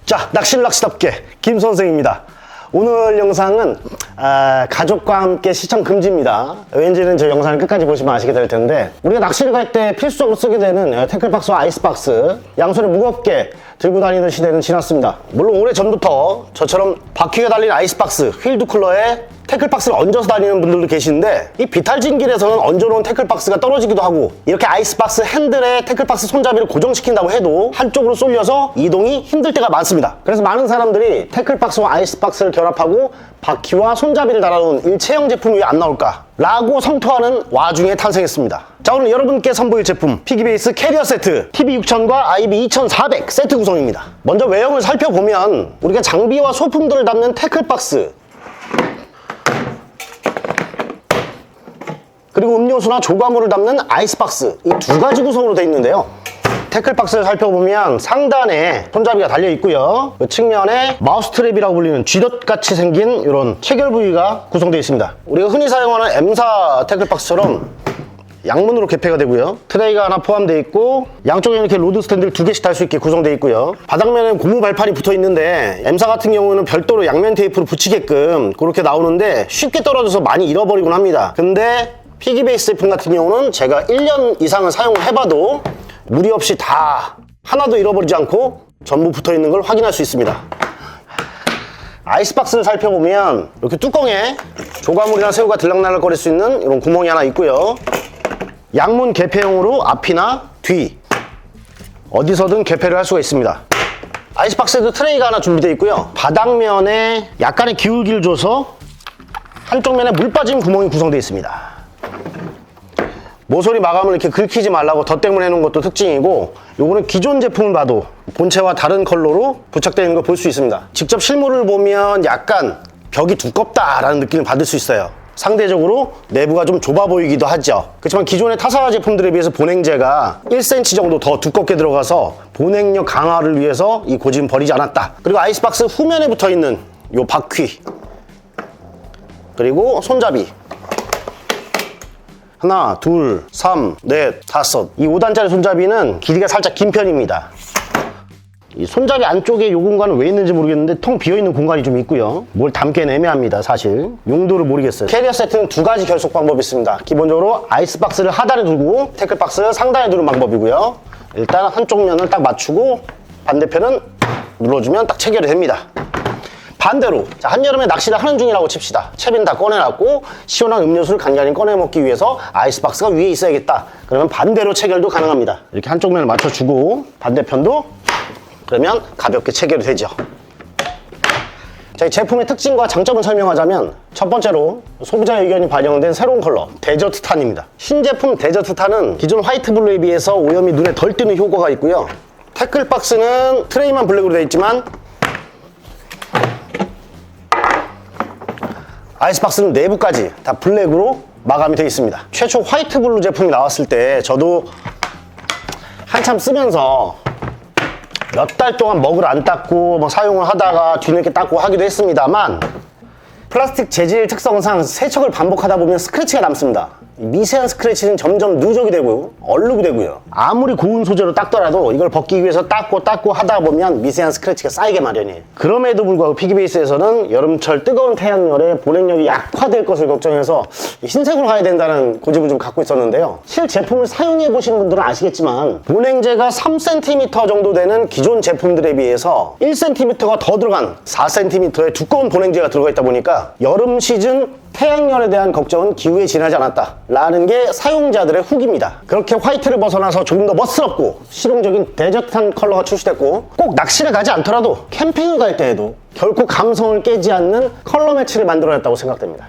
자, 낚시를 낚시답게 김선생입니다. 오늘 영상은 가족과 함께 시청 금지입니다. 왠지는 저 영상을 끝까지 보시면 아시게 될 텐데, 우리가 낚시를 갈 때 필수적으로 쓰게 되는 태클박스와 아이스박스, 양손에 무겁게 들고 다니는 시대는 지났습니다. 물론 오래전부터 저처럼 바퀴가 달린 아이스박스, 휠드 쿨러에 태클박스를 얹어서 다니는 분들도 계시는데, 이 비탈진 길에서는 얹어놓은 태클박스가 떨어지기도 하고, 이렇게 아이스박스 핸들에 태클박스 손잡이를 고정시킨다고 해도 한쪽으로 쏠려서 이동이 힘들 때가 많습니다. 그래서 많은 사람들이 태클박스와 아이스박스를 결합하고 바퀴와 손잡이를 달아놓은 일체형 제품이 왜 안 나올까? 라고 성토하는 와중에 탄생했습니다. 자, 오늘 여러분께 선보일 제품, 피기베이스 캐리어 세트 TB6000과 IB2400 세트 구성입니다. 먼저 외형을 살펴보면 우리가 장비와 소품들을 담는 태클박스, 그리고 음료수나 조과물을 담는 아이스박스, 이 두 가지 구성으로 되어 있는데요. 태클박스를 살펴보면 상단에 손잡이가 달려 있고요. 그 측면에 마우스트랩이라고 불리는 쥐덫같이 생긴 이런 체결 부위가 구성되어 있습니다. 우리가 흔히 사용하는 M사 태클박스처럼 양문으로 개폐가 되고요. 트레이가 하나 포함되어 있고, 양쪽에 이렇게 로드 스탠드를 두 개씩 달 수 있게 구성되어 있고요. 바닥면에 고무 발판이 붙어 있는데, M사 같은 경우는 별도로 양면 테이프를 붙이게끔 그렇게 나오는데 쉽게 떨어져서 많이 잃어버리곤 합니다. 근데 피기베이스 제품 같은 경우는 제가 1년 이상을 사용을 해봐도 무리 없이 다 하나도 잃어버리지 않고 전부 붙어 있는 걸 확인할 수 있습니다. 아이스박스를 살펴보면 이렇게 뚜껑에 조과물이나 새우가 들락날락거릴 수 있는 이런 구멍이 하나 있고요. 양문 개폐용으로 앞이나 뒤 어디서든 개폐를 할 수가 있습니다. 아이스박스에도 트레이가 하나 준비되어 있고요. 바닥면에 약간의 기울기를 줘서 한쪽 면에 물 빠짐 구멍이 구성되어 있습니다. 모서리 마감을 이렇게 긁히지 말라고 덧대문 해놓은 것도 특징이고, 요거는 기존 제품을 봐도 본체와 다른 컬러로 부착되어 있는 걸 볼 수 있습니다. 직접 실물을 보면 약간 벽이 두껍다라는 느낌을 받을 수 있어요. 상대적으로 내부가 좀 좁아 보이기도 하죠. 그렇지만 기존의 타사 제품들에 비해서 보냉제가 1cm 정도 더 두껍게 들어가서 보냉력 강화를 위해서 이 고집은 버리지 않았다. 그리고 아이스박스 후면에 붙어있는 요 바퀴, 그리고 손잡이, 하나, 둘, 3, 넷, 5. 이 5단짜리 손잡이는 길이가 살짝 긴 편입니다. 이 손잡이 안쪽에 이 공간은 왜 있는지 모르겠는데 텅 비어있는 공간이 좀 있고요. 뭘 담기는 애매합니다, 사실. 용도를 모르겠어요. 캐리어 세트는 두 가지 결속 방법이 있습니다. 기본적으로 아이스박스를 하단에 두고 태클박스를 상단에 두는 방법이고요. 일단 한쪽 면을 딱 맞추고 반대편은 눌러주면 딱 체결이 됩니다. 반대로, 자, 한여름에 낚시를 하는 중이라고 칩시다. 채비는 다 꺼내놨고 시원한 음료수를 간간히 꺼내 먹기 위해서 아이스박스가 위에 있어야겠다. 그러면 반대로 체결도 가능합니다. 이렇게 한쪽 면을 맞춰주고 반대편도, 그러면 가볍게 체결이 되죠. 자, 이 제품의 특징과 장점을 설명하자면, 첫 번째로 소비자 의견이 반영된 새로운 컬러 데저트탄입니다. 신제품 데저트탄은 기존 화이트 블루에 비해서 오염이 눈에 덜 띄는 효과가 있고요. 태클박스는 트레이만 블랙으로 되어 있지만 아이스박스는 내부까지 다 블랙으로 마감이 되어 있습니다. 최초 화이트 블루 제품이 나왔을 때 저도 한참 쓰면서 몇 달 동안 먹을 안 닦고 뭐 사용을 하다가 뒤늦게 닦고 하기도 했습니다만, 플라스틱 재질 특성상 세척을 반복하다 보면 스크래치가 남습니다. 미세한 스크래치는 점점 누적이 되고 얼룩이 되고요. 아무리 고운 소재로 닦더라도 이걸 벗기 위해서 닦고 하다 보면 미세한 스크래치가 쌓이게 마련이에요. 그럼에도 불구하고 피기베이스에서는 여름철 뜨거운 태양열에 보냉력이 약화될 것을 걱정해서 흰색으로 가야 된다는 고집을 좀 갖고 있었는데요. 실제품을 사용해 보신 분들은 아시겠지만, 보냉제가 3cm 정도 되는 기존 제품들에 비해서 1cm가 더 들어간 4cm의 두꺼운 보냉제가 들어가 있다 보니까 여름 시즌 태양열에 대한 걱정은 기후에 지나지 않았다 라는 게 사용자들의 후기입니다. 그렇게 화이트를 벗어나서 조금 더 멋스럽고 실용적인 데저트한 컬러가 출시됐고, 꼭 낚시를 가지 않더라도 캠핑을 갈 때에도 결코 감성을 깨지 않는 컬러 매치를 만들어냈다고 생각됩니다.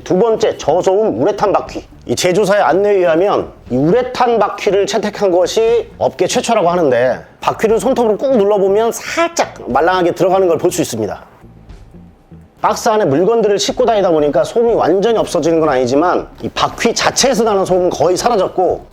두 번째, 저소음 우레탄 바퀴. 이 제조사의 안내에 의하면 이 우레탄 바퀴를 채택한 것이 업계 최초라고 하는데, 바퀴를 손톱으로 꾹 눌러보면 살짝 말랑하게 들어가는 걸 볼 수 있습니다. 박스 안에 물건들을 싣고 다니다 보니까 소음이 완전히 없어지는 건 아니지만 이 바퀴 자체에서 나는 소음은 거의 사라졌고,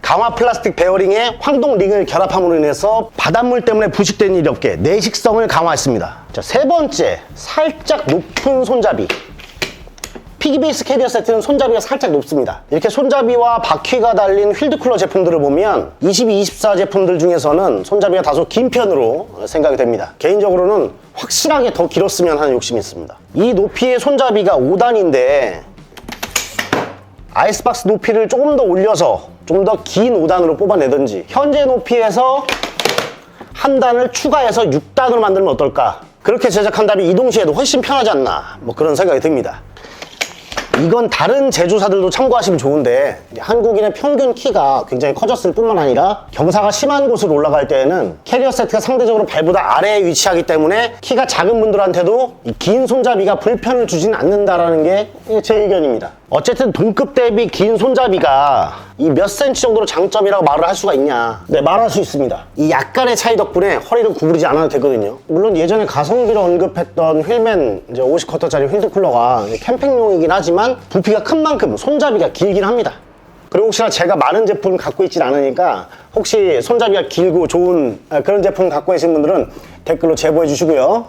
강화 플라스틱 베어링에 황동 링을 결합함으로 인해서 바닷물 때문에 부식되는 일이 없게 내식성을 강화했습니다. 자, 세 번째, 살짝 높은 손잡이. 피기베이스 캐리어 세트는 손잡이가 살짝 높습니다. 이렇게 손잡이와 바퀴가 달린 휠드쿨러 제품들을 보면 22, 24 제품들 중에서는 손잡이가 다소 긴 편으로 생각이 됩니다. 개인적으로는 확실하게 더 길었으면 하는 욕심이 있습니다. 이 높이의 손잡이가 5단인데 아이스박스 높이를 조금 더 올려서 좀 더 긴 5단으로 뽑아내든지 현재 높이에서 한 단을 추가해서 6단으로 만들면 어떨까? 그렇게 제작한다면 이동 시에도 훨씬 편하지 않나, 뭐 그런 생각이 듭니다. 이건 다른 제조사들도 참고하시면 좋은데 한국인의 평균 키가 굉장히 커졌을 뿐만 아니라 경사가 심한 곳으로 올라갈 때에는 캐리어 세트가 상대적으로 발보다 아래에 위치하기 때문에 키가 작은 분들한테도 이 긴 손잡이가 불편을 주진 않는다라는 게 제 의견입니다. 어쨌든 동급 대비 긴 손잡이가 이 몇 센치 정도로 장점이라고 말을 할 수가 있냐? 네, 말할 수 있습니다. 이 약간의 차이 덕분에 허리를 구부리지 않아도 되거든요. 물론 예전에 가성비로 언급했던 휠맨 이제 50쿼터짜리 휠드쿨러가 캠핑용이긴 하지만 부피가 큰 만큼 손잡이가 길긴 합니다. 그리고 혹시나 제가 많은 제품을 갖고 있진 않으니까 혹시 손잡이가 길고 좋은 그런 제품을 갖고 계신 분들은 댓글로 제보해 주시고요.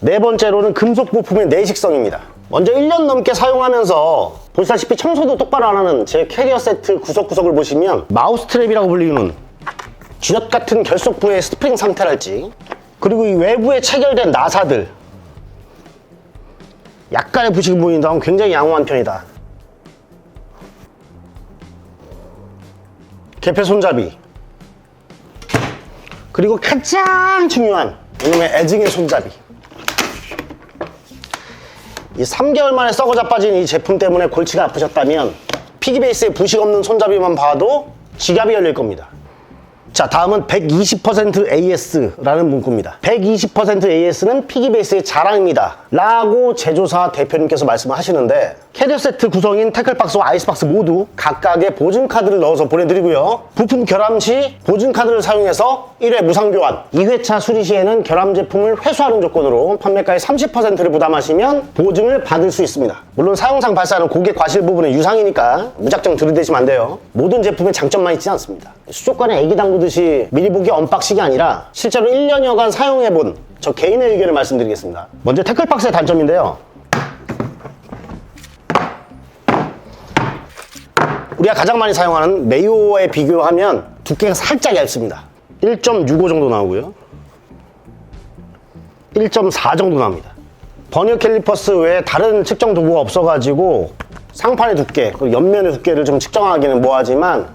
네 번째로는 금속 부품의 내식성입니다. 먼저 1년 넘게 사용하면서 보시다시피 청소도 똑바로 안 하는 제 캐리어 세트 구석구석을 보시면 마우스 트랩이라고 불리는 쥐넛 같은 결속부의 스프링 상태랄지, 그리고 이 외부에 체결된 나사들 약간의 부식이 보인다면 굉장히 양호한 편이다. 개폐 손잡이, 그리고 가장 중요한 이놈의 애증의 손잡이. 이 3개월 만에 썩어 자빠진 이 제품 때문에 골치가 아프셨다면 피기베이스에 부식 없는 손잡이만 봐도 지갑이 열릴 겁니다. 자, 다음은 120% AS라는 문구입니다. 120% AS는 피기베이스의 자랑입니다 라고 제조사 대표님께서 말씀을 하시는데, 캐리어 세트 구성인 태클박스와 아이스박스 모두 각각의 보증카드를 넣어서 보내드리고요. 부품 결함 시 보증카드를 사용해서 1회 무상교환, 2회차 수리 시에는 결함 제품을 회수하는 조건으로 판매가의 30%를 부담하시면 보증을 받을 수 있습니다. 물론 사용상 발생하는 고객 과실 부분은 유상이니까 무작정 들이대시면 안 돼요. 모든 제품에 장점만 있지 않습니다. 수족관에 애기 담그듯이 미리 보기 언박싱이 아니라 실제로 1년여간 사용해본 저 개인의 의견을 말씀드리겠습니다. 먼저 태클박스의 단점인데요. 우리가 가장 많이 사용하는 메이오에 비교하면 두께가 살짝 얇습니다. 1.65 정도 나오고요. 1.4 정도 나옵니다. 버니어 캘리퍼스 외에 다른 측정 도구가 없어가지고 상판의 두께, 그리고 옆면의 두께를 좀 측정하기는 뭐하지만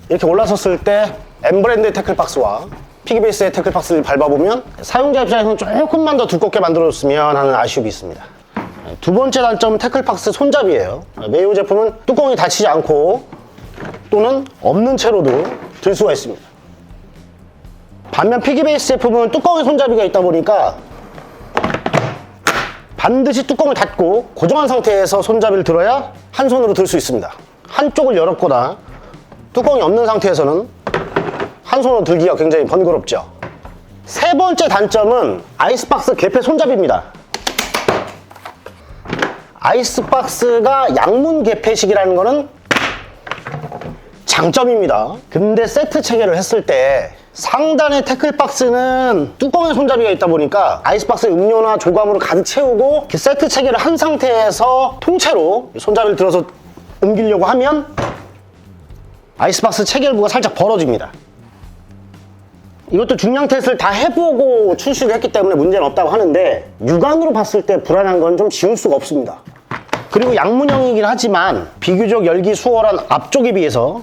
이렇게 올라섰을 때 M브랜드의 태클박스와 피기베이스의 태클박스를 밟아보면 사용자 입장에서는 조금만 더 두껍게 만들어줬으면 하는 아쉬움이 있습니다. 두 번째 단점은 태클박스 손잡이에요. 메이오 제품은 뚜껑이 닫히지 않고 또는 없는 채로도 들 수가 있습니다. 반면 피기베이스 제품은 뚜껑에 손잡이가 있다 보니까 반드시 뚜껑을 닫고 고정한 상태에서 손잡이를 들어야 한 손으로 들 수 있습니다. 한쪽을 열었거나 뚜껑이 없는 상태에서는 한 손으로 들기가 굉장히 번거롭죠. 세 번째 단점은 아이스박스 개폐 손잡이입니다. 아이스박스가 양문 개폐식이라는 거는 장점입니다. 근데 세트 체결을 했을 때 상단의 태클박스는 뚜껑에 손잡이가 있다 보니까 아이스박스에 음료나 조감으로 가득 채우고 세트 체결을 한 상태에서 통째로 손잡이를 들어서 옮기려고 하면 아이스박스 체결부가 살짝 벌어집니다. 이것도 중량 테스트를 다 해보고 출시를 했기 때문에 문제는 없다고 하는데 육안으로 봤을 때 불안한 건 좀 지울 수가 없습니다. 그리고 양문형이긴 하지만 비교적 열기 수월한 앞쪽에 비해서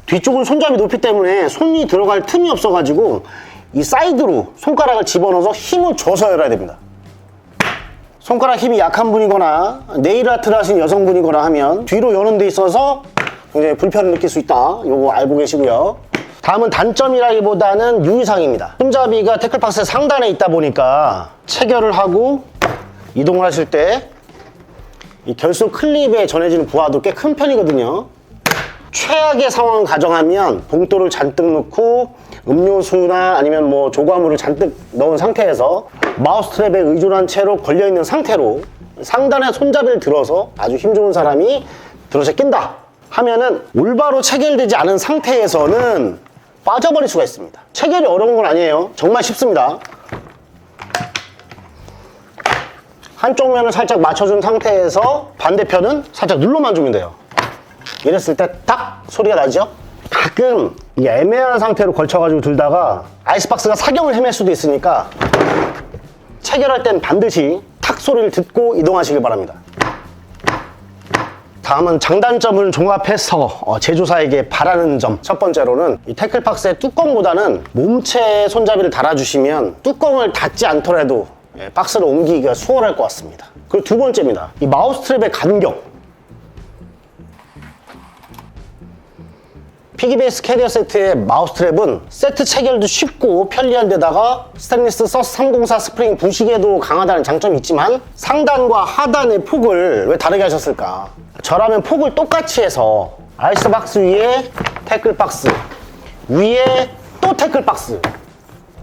뒤쪽은 손잡이 높이 때문에 손이 들어갈 틈이 없어가지고 이 사이드로 손가락을 집어넣어서 힘을 줘서 열어야 됩니다. 손가락 힘이 약한 분이거나 네일 아트를 하신 여성분이거나 하면 뒤로 여는 데 있어서 굉장히 불편을 느낄 수 있다. 요거 알고 계시고요. 다음은 단점이라기보다는 유의사항입니다. 손잡이가 태클박스 상단에 있다 보니까 체결을 하고 이동을 하실 때 이 결속 클립에 전해지는 부하도 꽤 큰 편이거든요. 최악의 상황을 가정하면 봉돌을 잔뜩 넣고 음료수나 아니면 뭐 조과물을 잔뜩 넣은 상태에서 마우스 트랩에 의존한 채로 걸려있는 상태로 상단에 손잡이를 들어서 아주 힘 좋은 사람이 들어서 낀다 하면은 올바로 체결되지 않은 상태에서는 빠져버릴 수가 있습니다. 체결이 어려운 건 아니에요. 정말 쉽습니다. 한쪽 면을 살짝 맞춰준 상태에서 반대편은 살짝 눌러만 주면 돼요. 이랬을 때 딱 소리가 나죠? 가끔 이 애매한 상태로 걸쳐가지고 들다가 아이스박스가 사경을 헤맬 수도 있으니까 체결할 땐 반드시 탁 소리를 듣고 이동하시길 바랍니다. 다음은 장단점을 종합해서 제조사에게 바라는 점. 첫 번째로는 이 태클박스의 뚜껑보다는 몸체 손잡이를 달아주시면 뚜껑을 닫지 않더라도 박스를 옮기기가 수월할 것 같습니다. 그리고 두 번째입니다. 이 마우스 트랩의 간격. 피기베이스 캐리어 세트의 마우스 트랩은 세트 체결도 쉽고 편리한 데다가 스테인리스 서스 304 스프링 부식에도 강하다는 장점이 있지만 상단과 하단의 폭을 왜 다르게 하셨을까? 저라면 폭을 똑같이 해서 아이스박스 위에 태클박스, 위에 또 태클박스,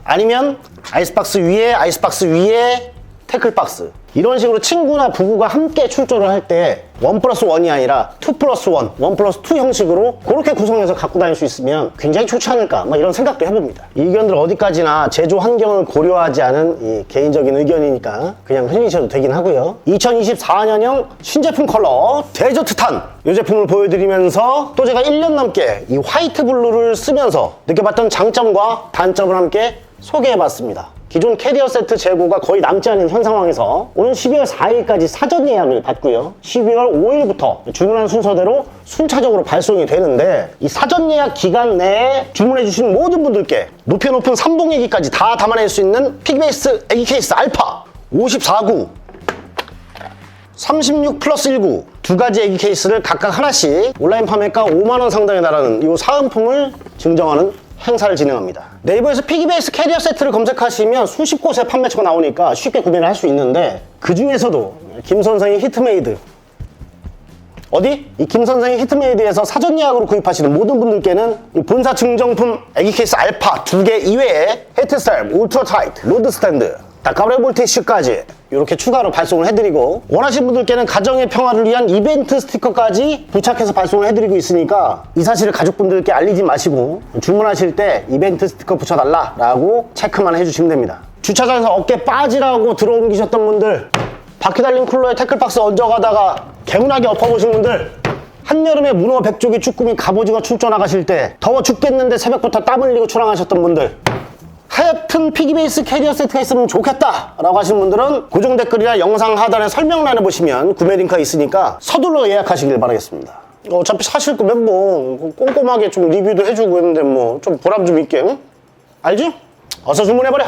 아니면 아이스박스 위에 태클박스, 이런 식으로 친구나 부부가 함께 출조를 할 때 1+1이 아니라 2+1, 1+2 형식으로 그렇게 구성해서 갖고 다닐 수 있으면 굉장히 좋지 않을까, 이런 생각도 해봅니다. 이 의견들 어디까지나 제조 환경을 고려하지 않은 이 개인적인 의견이니까 그냥 흘리셔도 되긴 하고요. 2024년형 신제품 컬러 데저트 탄, 이 제품을 보여드리면서 또 제가 1년 넘게 이 화이트 블루를 쓰면서 느껴봤던 장점과 단점을 함께 소개해봤습니다. 기존 캐리어 세트 재고가 거의 남지 않은 현 상황에서 오는 12월 4일까지 사전 예약을 받고요. 12월 5일부터 주문한 순서대로 순차적으로 발송이 되는데 이 사전 예약 기간 내에 주문해주신 모든 분들께 높은 삼봉 애기까지 다 담아낼 수 있는 피기베이스 애기 케이스 알파 54구 36+19 두 가지 애기 케이스를 각각 하나씩 온라인 판매가 5만원 상당에 달하는 이 사은품을 증정하는 행사를 진행합니다. 네이버에서 피기베이스 캐리어 세트를 검색하시면 수십 곳에 판매처가 나오니까 쉽게 구매를 할 수 있는데 그 중에서도 김선생의 히트메이드, 어디? 이 김선생의 히트메이드에서 사전 예약으로 구입하시는 모든 분들께는 이 본사 증정품 애기 케이스 알파 2개 이외에 헤드스타일, 울트라 타이트, 로드 스탠드, 다카브레 볼티슈까지 이렇게 추가로 발송을 해드리고, 원하시는 분들께는 가정의 평화를 위한 이벤트 스티커까지 부착해서 발송을 해드리고 있으니까 이 사실을 가족분들께 알리지 마시고 주문하실 때 이벤트 스티커 붙여달라고 체크만 해주시면 됩니다. 주차장에서 어깨 빠지라고 들어옮기셨던 분들, 바퀴 달린 쿨러에 태클박스 얹어가다가 개운하게 엎어보신 분들, 한여름에 문어, 백조기, 쭈꾸미, 갑오징어 출조 나가실 때 더워 죽겠는데 새벽부터 땀 흘리고 출항하셨던 분들, 하여튼 피기베이스 캐리어 세트가 있으면 좋겠다 라고 하시는 분들은 고정 댓글이나 영상 하단에 설명란에 보시면 구매 링크가 있으니까 서둘러 예약하시길 바라겠습니다. 어차피 사실 거면 뭐 꼼꼼하게 좀 리뷰도 해주고 했는데 뭐 좀 보람 좀 있게, 응? 알지? 어서 주문해버려.